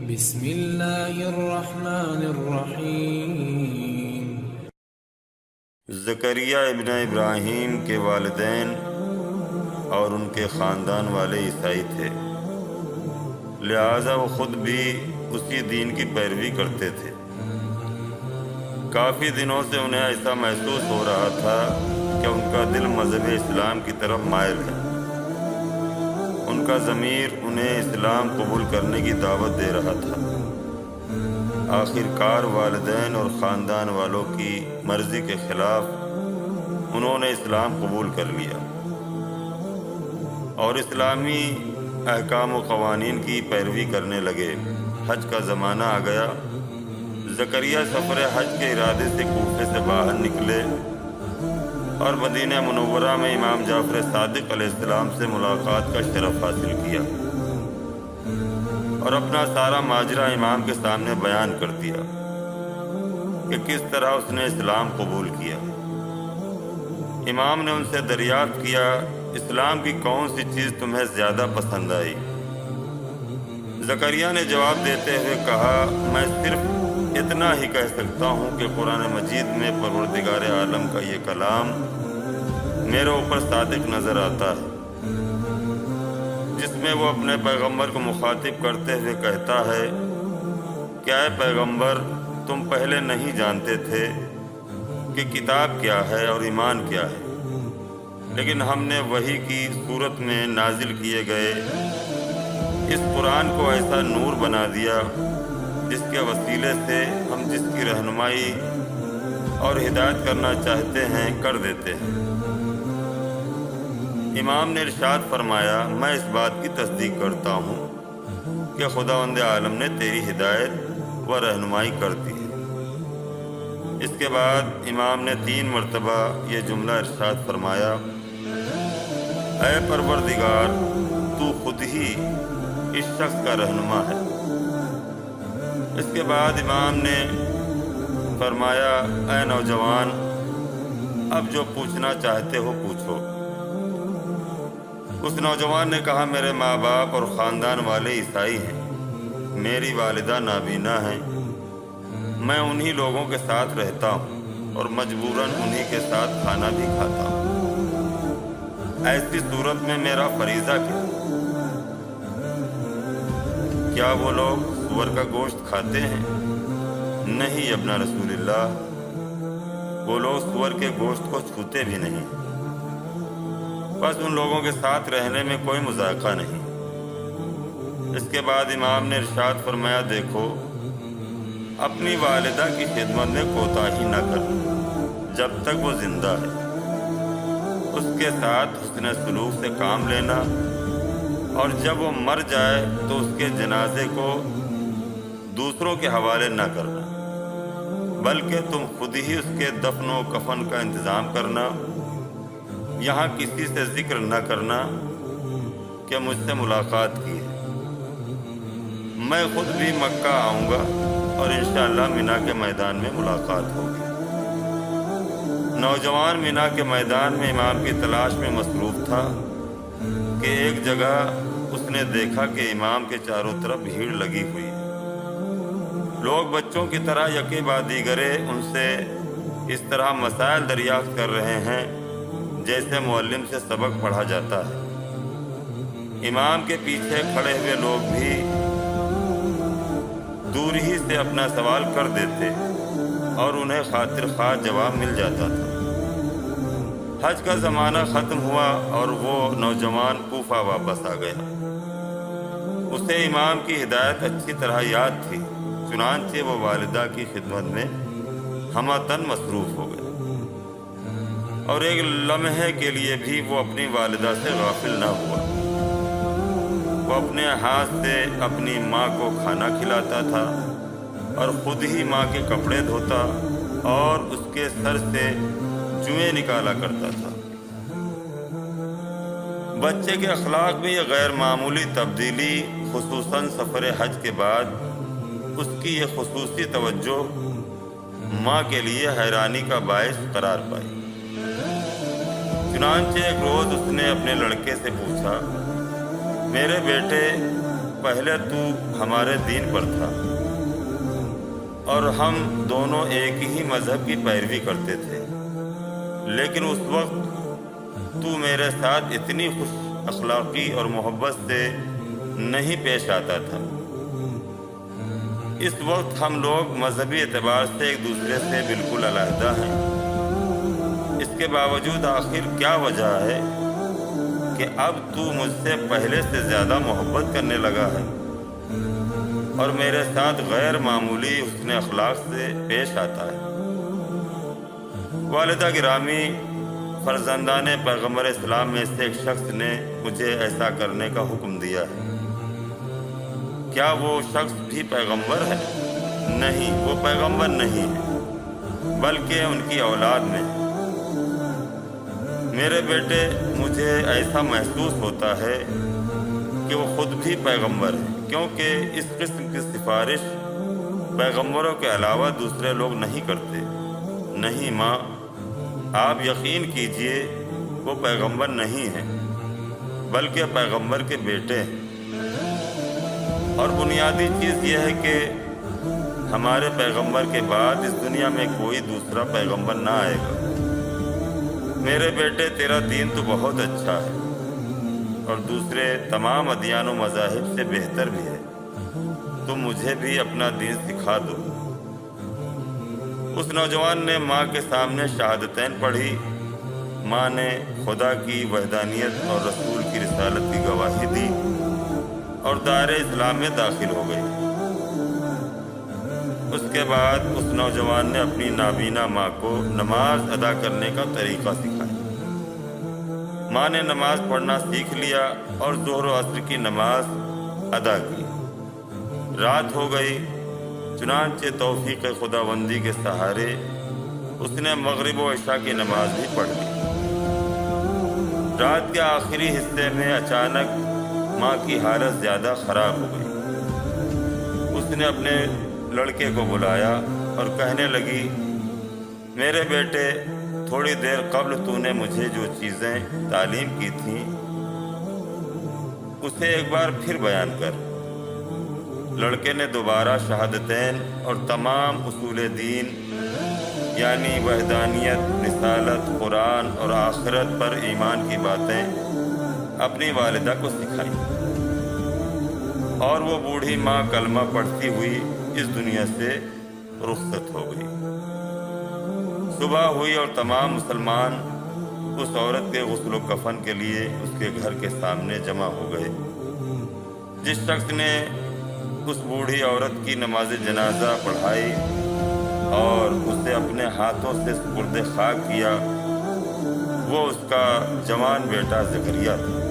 بسم اللہ الرحمن الرحیم۔ زکریا ابن ابراہیم کے والدین اور ان کے خاندان والے عیسائی تھے، لہٰذا وہ خود بھی اسی دین کی پیروی کرتے تھے۔ کافی دنوں سے انہیں ایسا محسوس ہو رہا تھا کہ ان کا دل مذہب اسلام کی طرف مائل ہے۔ ان کا ضمیر انہیں اسلام قبول کرنے کی دعوت دے رہا تھا۔ آخر کار والدین اور خاندان والوں کی مرضی کے خلاف انہوں نے اسلام قبول کر لیا اور اسلامی احکام و قوانین کی پیروی کرنے لگے۔ حج کا زمانہ آ گیا۔ زکریا سفر حج کے ارادے سے کوفے سے باہر نکلے اور مدینہ منورہ میں امام جعفر صادق علیہ السلام سے ملاقات کا شرف حاصل کیا اور اپنا سارا ماجرا امام کے سامنے بیان کر دیا کہ کس طرح اس نے اسلام قبول کیا۔ امام نے ان سے دریافت کیا، اسلام کی کون سی چیز تمہیں زیادہ پسند آئی؟ زکریا نے جواب دیتے ہوئے کہا، میں صرف اتنا ہی کہہ سکتا ہوں کہ قرآن مجید میں پروردگار عالم کا یہ کلام میرے اوپر صادق نظر آتا ہے، جس میں وہ اپنے پیغمبر کو مخاطب کرتے ہوئے کہتا ہے، کیا اے پیغمبر تم پہلے نہیں جانتے تھے کہ کتاب کیا ہے اور ایمان کیا ہے، لیکن ہم نے وحی کی صورت میں نازل کیے گئے اس قرآن کو ایسا نور بنا دیا جس کے وسیلے سے ہم جس کی رہنمائی اور ہدایت کرنا چاہتے ہیں کر دیتے ہیں۔ امام نے ارشاد فرمایا، میں اس بات کی تصدیق کرتا ہوں کہ خداوند عالم نے تیری ہدایت و رہنمائی کر دی ہے۔ اس کے بعد امام نے 3 مرتبہ یہ جملہ ارشاد فرمایا، اے پروردگار تو خود ہی اس شخص کا رہنما ہے۔ اس کے بعد امام نے فرمایا، اے نوجوان اب جو پوچھنا چاہتے ہو پوچھو۔ اس نوجوان نے کہا، میرے ماں باپ اور خاندان والے عیسائی ہیں، میری والدہ نابینا ہیں، میں انہی لوگوں کے ساتھ رہتا ہوں اور مجبوراً انہی کے ساتھ کھانا بھی کھاتا ہوں۔ ایسی صورت میں میرا فریضہ کیا وہ لوگ سور کا گوشت کھاتے ہیں؟ نہیں ابن رسول اللہ، وہ لوگ سور کے گوشت کو چھوتے بھی نہیں، بس ان لوگوں کے ساتھ رہنے میں کوئی مذائقہ نہیں۔ اس کے بعد امام نے ارشاد فرمایا، دیکھو اپنی والدہ کی خدمت میں کوتاہی نہ کرنا جب تک وہ زندہ ہے، اس کے ساتھ حسن سلوک سے کام لینا، اور جب وہ مر جائے تو اس کے جنازے کو دوسروں کے حوالے نہ کرنا، بلکہ تم خود ہی اس کے دفن و کفن کا انتظام کرنا، یہاں کسی سے ذکر نہ کرنا کہ مجھ سے ملاقات کی ہے۔ میں خود بھی مکہ آؤں گا اور انشاءاللہ مینا کے میدان میں ملاقات ہوگی۔ نوجوان مینا کے میدان میں امام کی تلاش میں مصروف تھا کہ ایک جگہ اس نے دیکھا کہ امام کے چاروں طرف بھیڑ لگی ہوئی ہے۔ لوگ بچوں کی طرح یکے بعد دیگرے ان سے اس طرح مسائل دریافت کر رہے ہیں جیسے معلم سے سبق پڑھا جاتا ہے۔ امام کے پیچھے کھڑے ہوئے لوگ بھی دور ہی سے اپنا سوال کر دیتے اور انہیں خاطر خواہ جواب مل جاتا تھا۔ حج کا زمانہ ختم ہوا اور وہ نوجوان کوفہ واپس آ گیا۔ اسے امام کی ہدایت اچھی طرح یاد تھی، چنانچہ وہ والدہ کی خدمت میں ہمہ تن مصروف ہو گیا اور ایک لمحے کے لیے بھی وہ اپنی والدہ سے غافل نہ ہوا۔ وہ اپنے ہاتھ سے اپنی ماں کو کھانا کھلاتا تھا اور خود ہی ماں کے کپڑے دھوتا اور اس کے سر سے جوئیں نکالا کرتا تھا۔ بچے کے اخلاق میں یہ غیر معمولی تبدیلی خصوصاً سفر حج کے بعد اس کی یہ خصوصی توجہ ماں کے لیے حیرانی کا باعث قرار پائی۔ چنانچہ ایک روز اس نے اپنے لڑکے سے پوچھا، میرے بیٹے پہلے تو ہمارے دین پر تھا اور ہم دونوں ایک ہی مذہب کی پیروی کرتے تھے، لیکن اس وقت تو میرے ساتھ اتنی خوش اخلاقی اور محبت سے نہیں پیش آتا تھا۔ اس وقت ہم لوگ مذہبی اعتبار سے ایک دوسرے سے بالکل علیحدہ ہیں۔ اس کے باوجود آخر کیا وجہ ہے کہ اب تو مجھ سے پہلے سے زیادہ محبت کرنے لگا ہے اور میرے ساتھ غیر معمولی حسن اخلاق سے پیش آتا ہے؟ والدہ گرامی، فرزندان پیغمبر اسلام میں سے ایک شخص نے مجھے ایسا کرنے کا حکم دیا ہے۔ کیا وہ شخص بھی پیغمبر ہے؟ نہیں، وہ پیغمبر نہیں ہے، بلکہ ان کی اولاد میں۔ میرے بیٹے، مجھے ایسا محسوس ہوتا ہے کہ وہ خود بھی پیغمبر ہے، کیونکہ اس قسم کی سفارش پیغمبروں کے علاوہ دوسرے لوگ نہیں کرتے۔ نہیں ماں، آپ یقین کیجئے وہ پیغمبر نہیں ہیں، بلکہ پیغمبر کے بیٹے ہیں۔ اور بنیادی چیز یہ ہے کہ ہمارے پیغمبر کے بعد اس دنیا میں کوئی دوسرا پیغمبر نہ آئے گا۔ میرے بیٹے، تیرا دین تو بہت اچھا ہے اور دوسرے تمام ادیان و مذاہب سے بہتر بھی ہے، تم مجھے بھی اپنا دین سکھا دو۔ اس نوجوان نے ماں کے سامنے شہادتین پڑھی۔ ماں نے خدا کی وحدانیت اور رسول کی رسالت کی گواہی دی اور دائرہ اسلام میں داخل ہو گئی۔ اس کے بعد اس نوجوان نے اپنی نابینا ماں کو نماز ادا کرنے کا طریقہ سکھایا۔ ماں نے نماز پڑھنا سیکھ لیا اور ظہر و عصر کی نماز ادا کی۔ رات ہو گئی، چنانچہ توفیق خداوندی کے سہارے اس نے مغرب و عشاء کی نماز بھی پڑھ لی۔ رات کے آخری حصے میں اچانک ماں کی حالت زیادہ خراب ہو گئی۔ اس نے اپنے لڑکے کو بلایا اور کہنے لگی، میرے بیٹے، تھوڑی دیر قبل تو نے مجھے جو چیزیں تعلیم کی تھیں اسے ایک بار پھر بیان کر۔ لڑکے نے دوبارہ شہادتین اور تمام اصول دین یعنی وحدانیت، رسالت، قرآن اور آخرت پر ایمان کی باتیں اپنی والدہ کو سکھائیں، اور وہ بوڑھی ماں کلمہ پڑھتی ہوئی اس دنیا سے رخصت ہو گئی۔ صبح ہوئی اور تمام مسلمان اس عورت کے غسل و کفن کے لیے اس کے گھر کے سامنے جمع ہو گئے۔ جس شخص نے اس بوڑھی عورت کی نماز جنازہ پڑھائی اور اسے اپنے ہاتھوں سے سپرد خاک کیا، وہ اس کا جوان بیٹا زکریا تھا۔